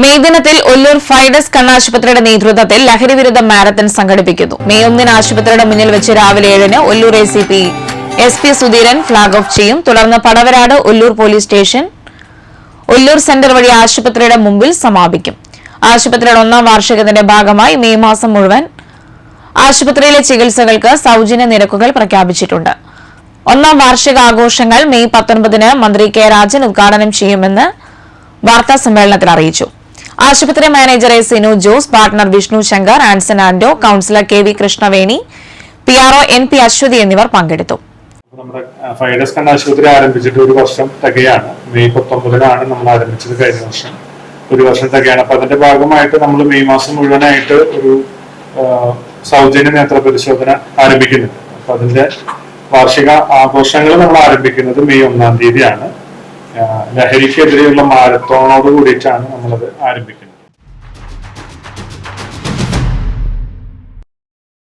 May ദിനത്തിൽ ഒല്ലൂർ ഫൈഡസ് കണ്ണാശുപത്രിയുടെ നേതൃത്വത്തിൽ ലഹരി വിരുദ്ധ മാരത്തൺ സംഘടിപ്പിക്കുന്നു. മെയ് 1 ആശുപത്രിയുടെ മുന്നിൽ വെച്ച് രാവിലെ 7 Ollur S P Sudheeran flag off ചെയ്യും. തുടർന്ന് Padavarad Ollur police station Ollur centre വഴി ആശുപത്രിയുടെ മുമ്പിൽ സമാപിക്കും. ആശുപത്രിയുടെ 1ാം വാർഷികത്തിന്റെ ഭാഗമായി മെയ് മാസം മുഴുവൻ ആശുപത്രിയിലെ ചികിത്സകൾക്ക് സൗജന്യ നിരക്കുകൾ പ്രഖ്യാപിച്ചിട്ടുണ്ട്. 1ാം വാർഷിക ആഘോഷങ്ങൾ മെയ് 19 മന്ത്രി കെ രാജൻ ഉദ്ഘാടനം ചെയ്യുമെന്ന് വാർത്താ സമ്മേളനത്തിൽ അറിയിച്ചു. ആശുപത്രി manager Sinu Jose, partner Vishnu Shankar, Anson Anto, councillor K V Krishnaveni, PRO NP Aswathy എന്നിവർ പങ്കെടുത്തു. നമ്മുടെ ഫൈഡസ് കണ്ണാശുപത്രി ആരംഭിച്ചിട്ട് 1 വർഷം തികയാണ്. മെയ് 19 നമ്മൾ ആരംഭിച്ചത്. കഴിഞ്ഞ വർഷം 1 വർഷം തികയാണ്. അപ്പൊ അതിന്റെ ഭാഗമായിട്ട് നമ്മൾ മെയ് മാസം മുഴുവനായിട്ട് ഒരു സൗജന്യ നേത്ര പരിശോധന ആരംഭിക്കുന്നുണ്ട്. അപ്പൊ അതിന്റെ വാർഷിക ആഘോഷങ്ങൾ നമ്മൾ ആരംഭിക്കുന്നത് മെയ് 1-ാം തീയതിയാണ്. ലഹരിക്കെതിരെയുള്ള മാരത്തോണോട് കൂടിയിട്ടാണ് നമ്മളത് ആരംഭിക്കുന്നത്.